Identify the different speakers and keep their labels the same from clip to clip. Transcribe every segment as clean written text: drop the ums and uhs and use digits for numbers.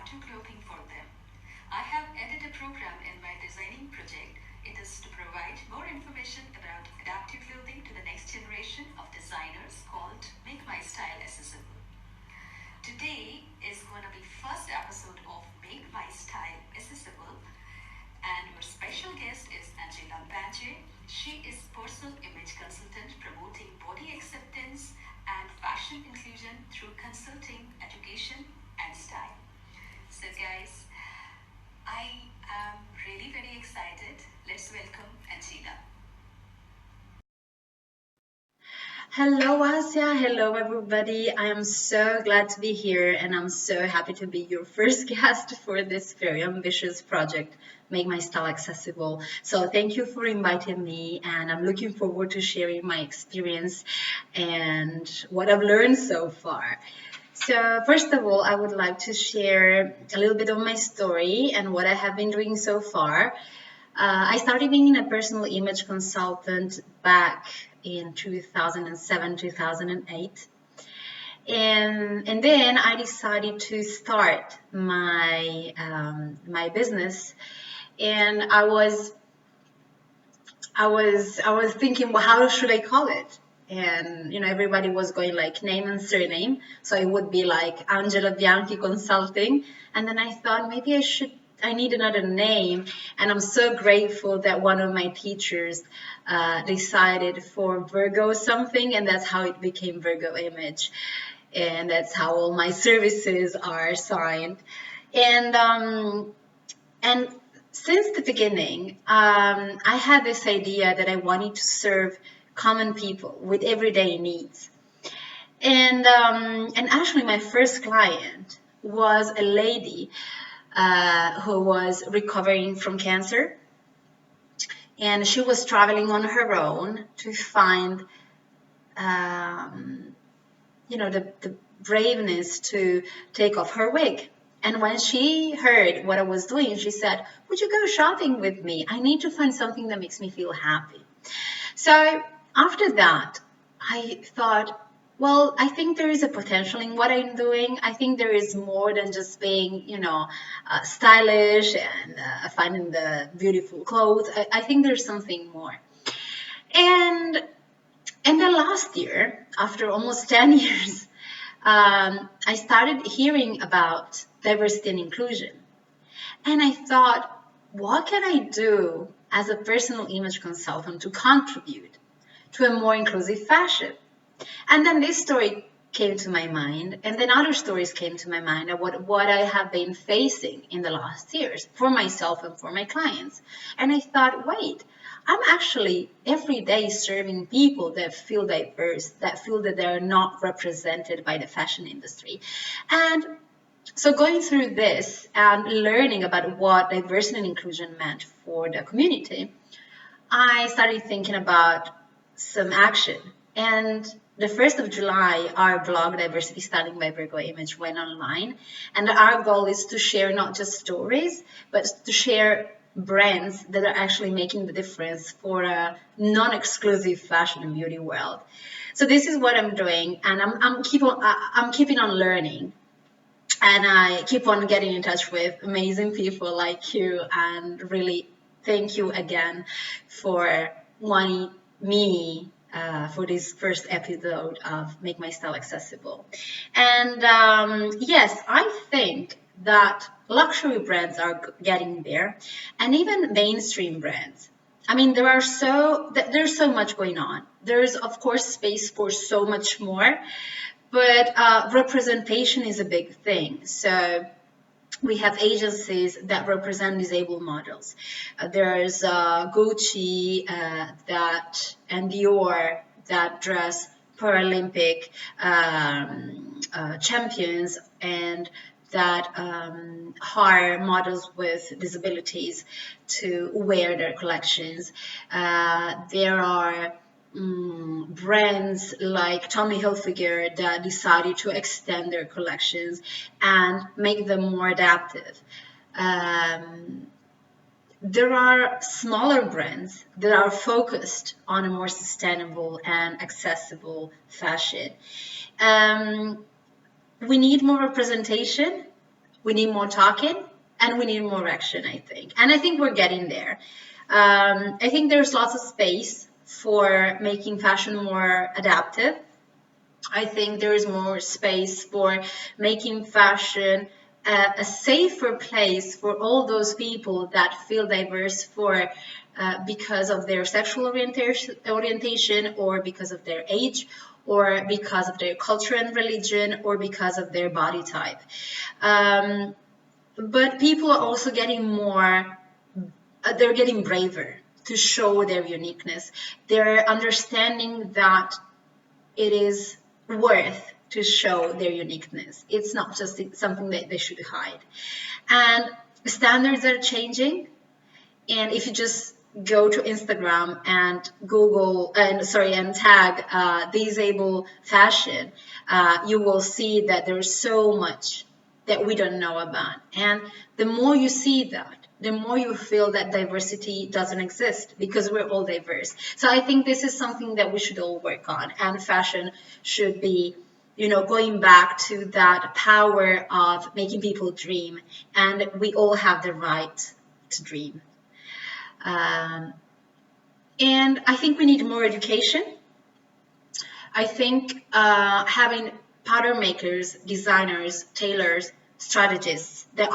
Speaker 1: to clothing for them. I have added a program in my designing project. It is to provide more information about adaptive clothing to the next generation of designers called Make My Style Accessible. Today is going to be first episode of Make My Style Accessible, and your special guest is Angela Bianchi. She is personal image consultant promoting body acceptance and fashion inclusion through consulting, education, and style. So guys, I am really very excited. Let's welcome Angela.
Speaker 2: Hello, Asiya. Hello, everybody. I am so glad to be here, and I'm so happy to be your first guest for this very ambitious project, Make My Style Accessible. So thank you for inviting me, and I'm looking forward to sharing my experience and what I've learned so far. So first of all, I would like to share a little bit of my story and what I have been doing so far. I started being a personal image consultant back in 2007, 2008. And then I decided to start my my business, and I was thinking, well, how should I call it? And everybody was going like name and surname, so it would be like Angela Bianchi Consulting. And then I thought maybe I need another name, and I'm so grateful that one of my teachers decided for Virgo something, and that's how it became VirgoImage, and that's how all my services are signed. And since the beginning, I had this idea that I wanted to serve common people with everyday needs. And actually, my first client was a lady who was recovering from cancer, and she was traveling on her own to find the braveness to take off her wig. And when she heard what I was doing, she said, would you go shopping with me? I need to find something that makes me feel happy. So after that, I thought, well, I think there is a potential in what I'm doing. I think there is more than just being, stylish and finding the beautiful clothes. I think there's something more. And then last year, after almost 10 years, I started hearing about diversity and inclusion. And I thought, what can I do as a personal image consultant to contribute to a more inclusive fashion? And then this story came to my mind, and then other stories came to my mind of what I have been facing in the last years for myself and for my clients. And I thought, wait, I'm actually every day serving people that feel diverse, that feel that they're not represented by the fashion industry. And so going through this and learning about what diversity and inclusion meant for the community, I started thinking about some action. And the 1st of July, our blog, Diversity Styling by VirgoImage, went online. And our goal is to share not just stories, but to share brands that are actually making the difference for a non-exclusive fashion and beauty world. So this is what I'm doing, and I'm keeping on learning. And I keep on getting in touch with amazing people like you, and really thank you again for wanting me for this first episode of Make My Style Accessible. And yes, I think that luxury brands are getting there, and even mainstream brands. I mean, there's so much going on. There's, of course, space for so much more, but representation is a big thing. So we have agencies that represent disabled models. There's Gucci and Dior that dress Paralympic champions and that hire models with disabilities to wear their collections. There are brands like Tommy Hilfiger that decided to extend their collections and make them more adaptive. There are smaller brands that are focused on a more sustainable and accessible fashion. We need more representation We need more talking and we need more action, I think. And I think we're getting there. I think there's lots of space for making fashion more adaptive. I think there is more space for making fashion a safer place for all those people that feel diverse because of their sexual orientation or because of their age or because of their culture and religion or because of their body type. But people are also getting they're getting braver to show their uniqueness. They're understanding that it is worth to show their uniqueness. It's not just something that they should hide. And standards are changing. And if you just go to Instagram and and tag disabled fashion, you will see that there's so much that we don't know about. And the more you see that, the more you feel that diversity doesn't exist because we're all diverse. So I think this is something that we should all work on, and fashion should be, going back to that power of making people dream, and we all have the right to dream. And I think we need more education. I think having pattern makers, designers, tailors, strategists that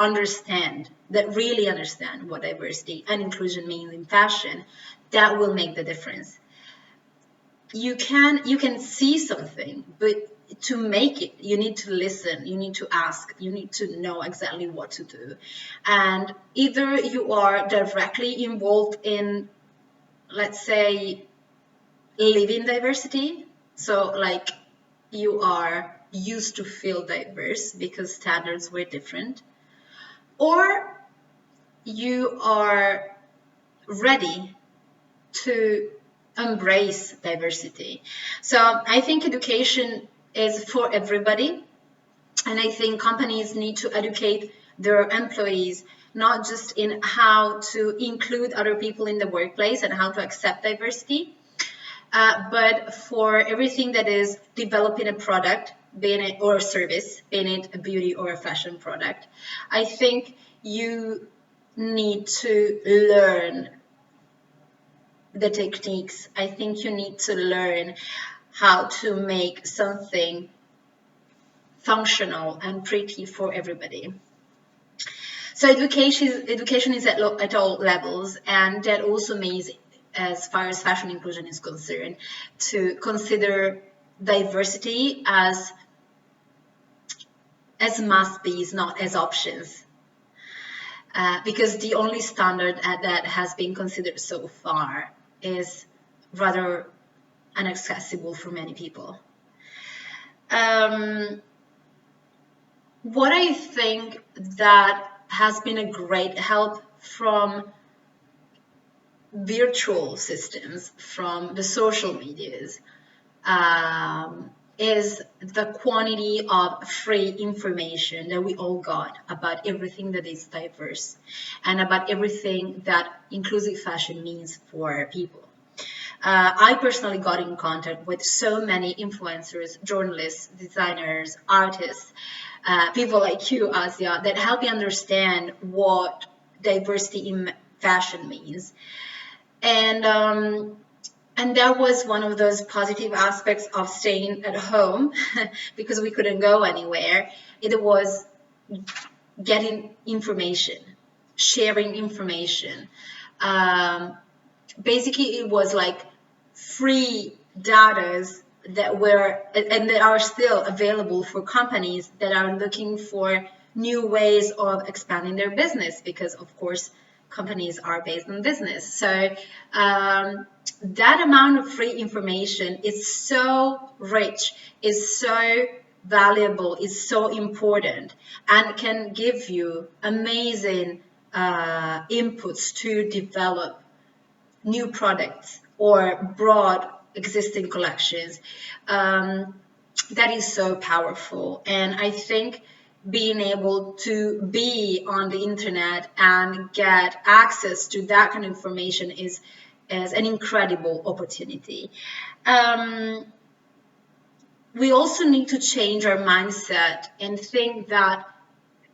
Speaker 2: really understand what diversity and inclusion means in fashion, that will make the difference. You can see something, but to make it, you need to listen, you need to ask, you need to know exactly what to do. And either you are directly involved in, let's say, living diversity, so like you are used to feel diverse because standards were different, or you are ready to embrace diversity. So I think education is for everybody, and I think companies need to educate their employees not just in how to include other people in the workplace and how to accept diversity, but for everything that is developing a product, being it or a service, being it a beauty or a fashion product. I think you need to learn the techniques. I think you need to learn how to make something functional and pretty for everybody. So education is at all levels, and that also means, as far as fashion inclusion is concerned, to consider diversity as must-be's, not as options. Because the only standard that has been considered so far is rather inaccessible for many people. What I think that has been a great help from virtual systems, from the social medias, is the quantity of free information that we all got about everything that is diverse and about everything that inclusive fashion means for people. I personally got in contact with so many influencers, journalists, designers, artists, people like you, Asiya, that help me understand what diversity in fashion means. And that was one of those positive aspects of staying at home because we couldn't go anywhere. It was getting information, sharing information. Basically, it was like free data that were and that are still available for companies that are looking for new ways of expanding their business, because of course companies are based on business. So that amount of free information is so rich, is so valuable, is so important, and can give you amazing inputs to develop new products or broad existing collections. That is so powerful. And I think being able to be on the internet and get access to that kind of information is an incredible opportunity. We also need to change our mindset and think that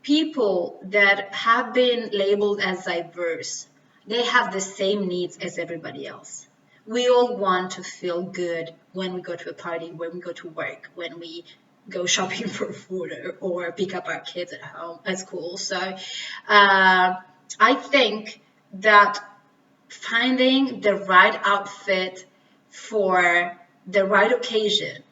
Speaker 2: people that have been labeled as diverse, they have the same needs as everybody else. We all want to feel good when we go to a party, when we go to work, when we go shopping for food, or pick up our kids at home, at school. So I think that finding the right outfit for the right occasion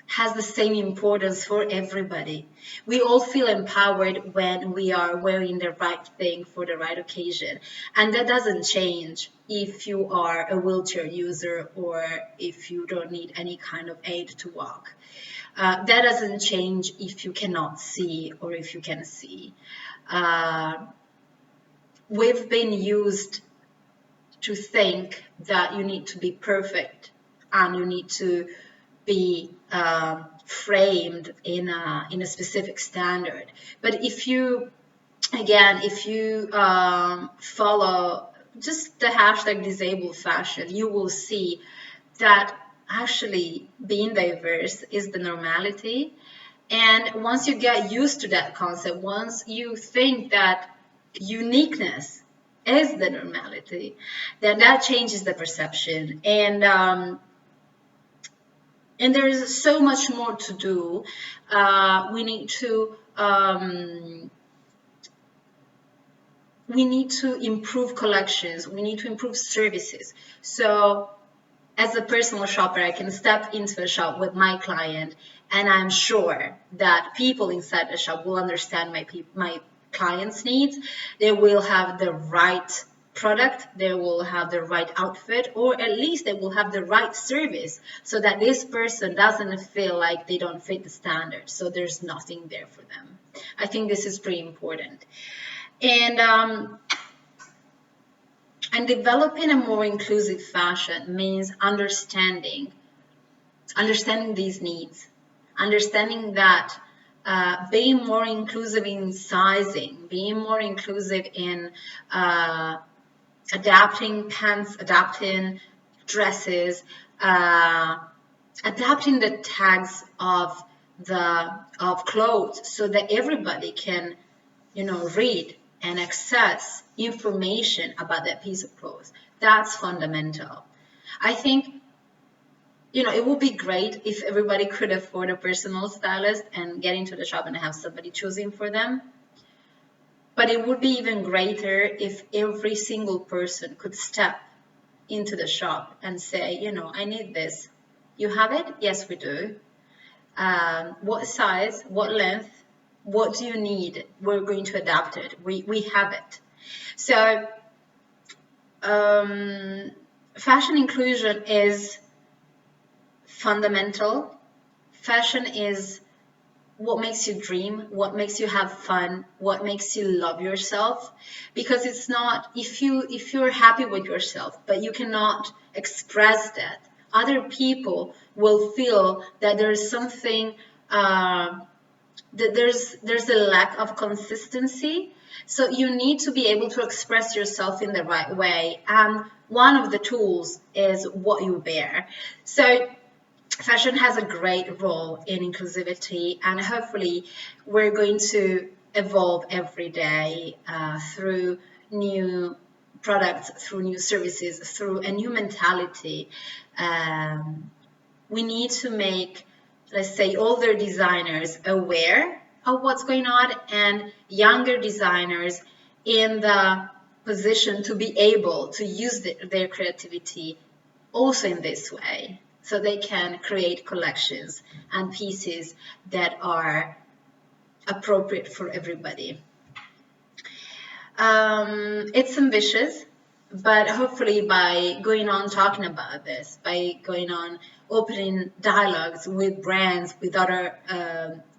Speaker 2: has the same importance for everybody. We all feel empowered when we are wearing the right thing for the right occasion. And that doesn't change if you are a wheelchair user or if you don't need any kind of aid to walk. That doesn't change if you cannot see or if you can see. We've been used to think that you need to be perfect and you need to be framed in a specific standard. But if you follow just the hashtag disabled fashion, you will see that actually being diverse is the normality. And once you get used to that concept, once you think that uniqueness is the normality, then that changes the perception. And there is so much more to do. We need to improve collections. We need to improve services. So as a personal shopper, I can step into a shop with my client, and I'm sure that people inside the shop will understand my client's needs. They will have the right product, they will have the right outfit, or at least they will have the right service, so that this person doesn't feel like they don't fit the standard, so there's nothing there for them. I think this is pretty important. And developing a more inclusive fashion means understanding these needs, understanding that being more inclusive in sizing, being more inclusive in adapting pants, adapting dresses, adapting the tags of clothes so that everybody can, read and access information about that piece of clothes. That's fundamental. I think, it would be great if everybody could afford a personal stylist and get into the shop and have somebody choosing for them. But it would be even greater if every single person could step into the shop and say, I need this. You have it? Yes, we do. What size? What length? What do you need? We're going to adapt it. We have it. So fashion inclusion is fundamental. Fashion is what makes you dream, what makes you have fun, what makes you love yourself. Because it's not, if you're happy with yourself, but you cannot express that, other people will feel that there's something, that there's a lack of consistency. So you need to be able to express yourself in the right way. And one of the tools is what you wear. So fashion has a great role in inclusivity, and hopefully we're going to evolve every day through new products, through new services, through a new mentality. We need to make, let's say, older designers aware of what's going on, and younger designers in the position to be able to use their creativity also in this way, so they can create collections and pieces that are appropriate for everybody. It's ambitious, but hopefully by going on talking about this, by going on opening dialogues with brands, with other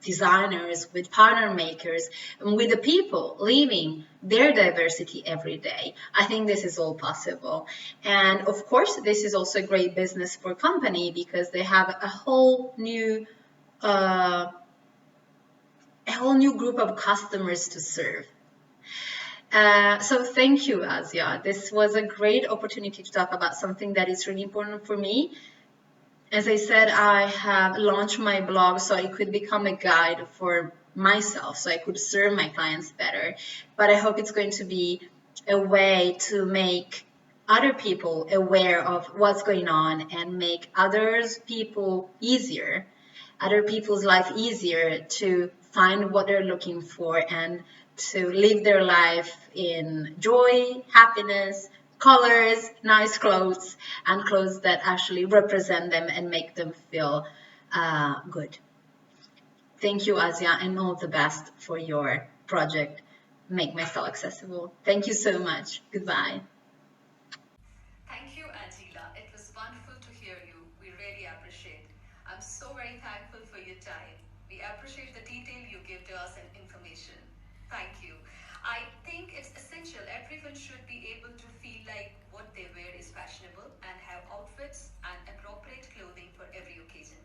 Speaker 2: designers, with partner makers, and with the people living their diversity every day, I think this is all possible. And of course, this is also a great business for a company, because they have a whole new group of customers to serve. So thank you, Asiya. This was a great opportunity to talk about something that is really important for me. As I said, I have launched my blog so it could become a guide for myself so I could serve my clients better. But I hope it's going to be a way to make other people aware of what's going on and make others people easier, other people's life easier to find what they're looking for and to live their life in joy, happiness, colors, nice clothes, and clothes that actually represent them and make them feel good. Thank you, Asia, and all the best for your project, Make My Style Accessible. Thank you so much. Goodbye.
Speaker 1: Thank you, Angela. It was wonderful to hear you. We really appreciate. I'm so very thankful for your time. We appreciate the detail you give to us and information. Thank you. I think it's essential everyone should be able to feel like what they wear is fashionable and have outfits and appropriate clothing for every occasion.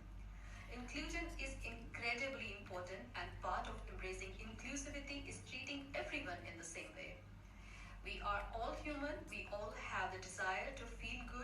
Speaker 1: Inclusion is incredibly important, and part of embracing inclusivity is treating everyone in the same way. We are all human, we all have the desire to feel good